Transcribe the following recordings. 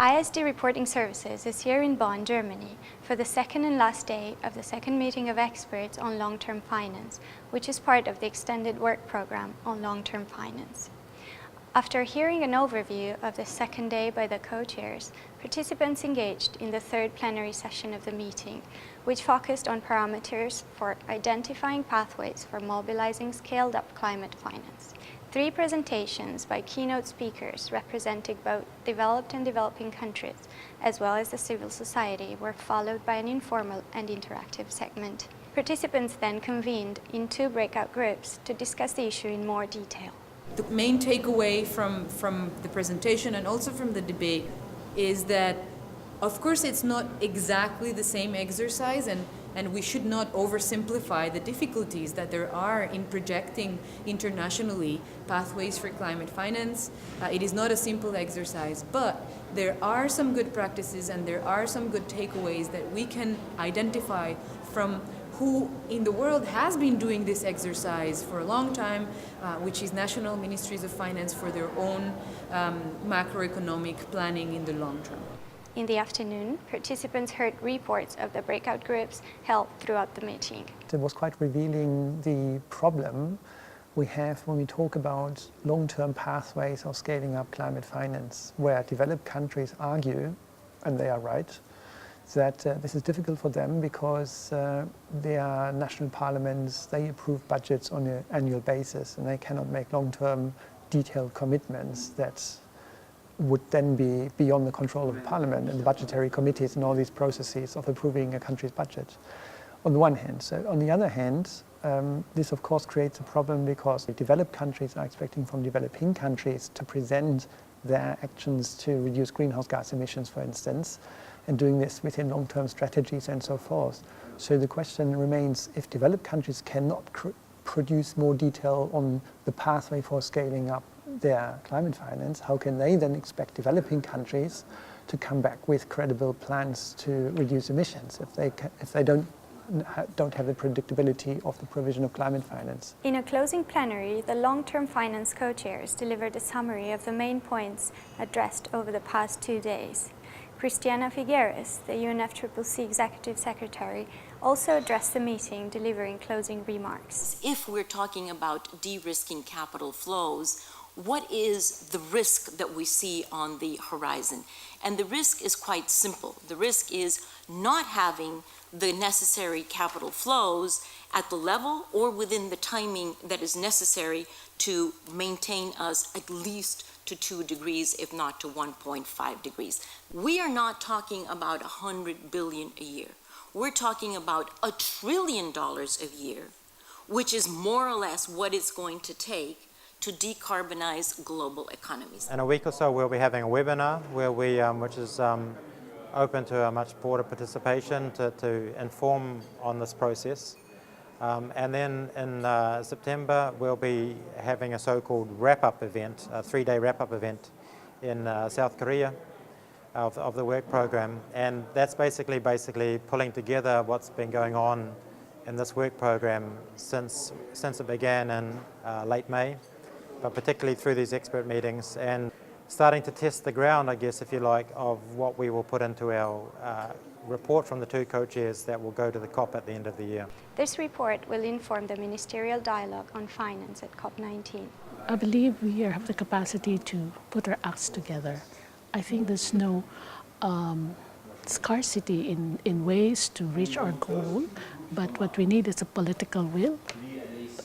ISD Reporting Services is here in Bonn, Germany, for the second and last day of the second meeting of experts on long-term finance, which is part of the extended work program on long-term finance. After hearing an overview of the second day by the co-chairs, participants engaged in the third plenary session of the meeting, which focused on parameters for identifying pathways for mobilizing scaled-up climate finance. 3 presentations by keynote speakers representing both developed and developing countries, as well as the civil society, were followed by an informal and interactive segment. Participants then convened in 2 breakout groups to discuss the issue in more detail. The main takeaway from the presentation and also from the debate is that, of course, it's not exactly the same exercise, and we should not oversimplify the difficulties that there are in projecting internationally pathways for climate finance. It is not a simple exercise, but there are some good practices and there are some good takeaways that we can identify from who in the world has been doing this exercise for a long time, which is national ministries of finance for their own macroeconomic planning in the long term. In the afternoon, participants heard reports of the breakout groups held throughout the meeting. It was quite revealing the problem we have when we talk about long-term pathways of scaling up climate finance, where developed countries argue, and they are right, that this is difficult for them because their national parliaments, they approve budgets on an annual basis, and they cannot make long-term detailed commitments that would then be beyond the control of the parliament and the budgetary committees and all these processes of approving a country's budget, on the one hand. So on the other hand, this of course creates a problem because the developed countries are expecting from developing countries to present their actions to reduce greenhouse gas emissions, for instance, and doing this within long-term strategies and so forth. So the question remains, if developed countries cannot produce more detail on the pathway for scaling up their climate finance, how can they then expect developing countries to come back with credible plans to reduce emissions if they don't have the predictability of the provision of climate finance? In a closing plenary, the long-term finance co-chairs delivered a summary of the main points addressed over the past 2 days. CHRISTIANA FIGUERES, the UNFCCC Executive Secretary, also addressed the meeting, delivering closing remarks. If we're talking about de-risking capital flows, what is the risk that we see on the horizon? And the risk is quite simple. The risk is not having the necessary capital flows at the level or within the timing that is necessary to maintain us at least to 2 degrees, if not to 1.5 degrees. We are not talking about 100 billion a year. We're talking about $1 trillion a year, which is more or less what it's going to take to decarbonize global economies. In a week or so, we'll be having a webinar where which is open to a much broader participation to inform on this process. And then in September, we'll be having a so-called wrap-up event, a 3-day wrap-up event in South Korea of the work program. And that's basically pulling together what's been going on in this work program since it began in late May, but particularly through these expert meetings, and starting to test the ground, I guess, if you like, of what we will put into our report from the 2 co-chairs that will go to the COP at the end of the year. This report will inform the ministerial dialogue on finance at COP19. I believe we have the capacity to put our acts together. I think there's no scarcity in ways to reach our goal, but what we need is a political will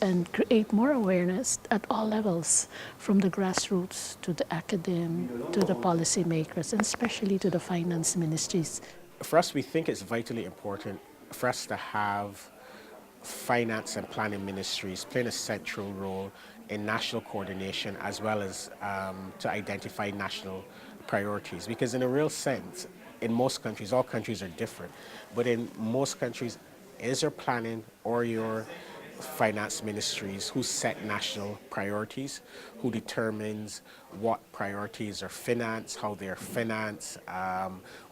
and create more awareness at all levels, from the grassroots to the academe, to the policymakers, and especially to the finance ministries. For us, we think it's vitally important for us to have finance and planning ministries playing a central role in national coordination, as well as to identify national priorities. Because in a real sense, in most countries, all countries are different, but in most countries, is your planning or your finance ministries who set national priorities, who determines what priorities are financed, how they're financed,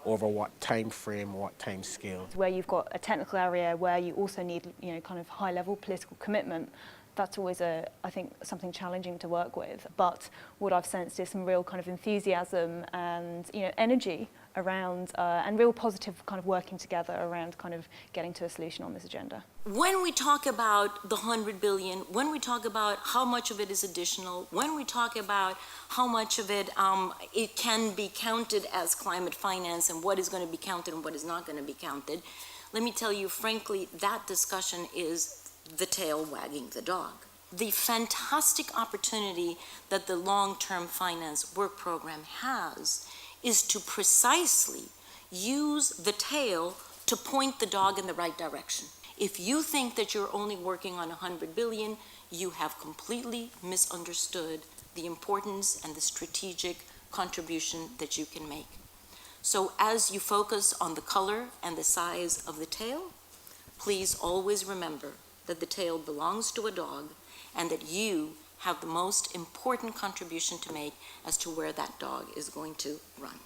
over what time frame, what time scale. Where you've got a technical area where you also need, kind of high-level political commitment, that's always I think something challenging to work with. But what I've sensed is some real kind of enthusiasm and energy around and real positive kind of working together around kind of getting to a solution on this agenda. When we talk about the 100 billion, when we talk about how much of it is additional, when we talk about how much of it it can be counted as climate finance and what is going to be counted and what is not going to be counted, let me tell you frankly, that discussion is the tail wagging the dog. The fantastic opportunity that the long-term finance work program has is to precisely use the tail to point the dog in the right direction. If you think that you're only working on 100 billion, you have completely misunderstood the importance and the strategic contribution that you can make. So as you focus on the color and the size of the tail, please always remember that the tail belongs to a dog and that you have the most important contribution to make as to where that dog is going to run.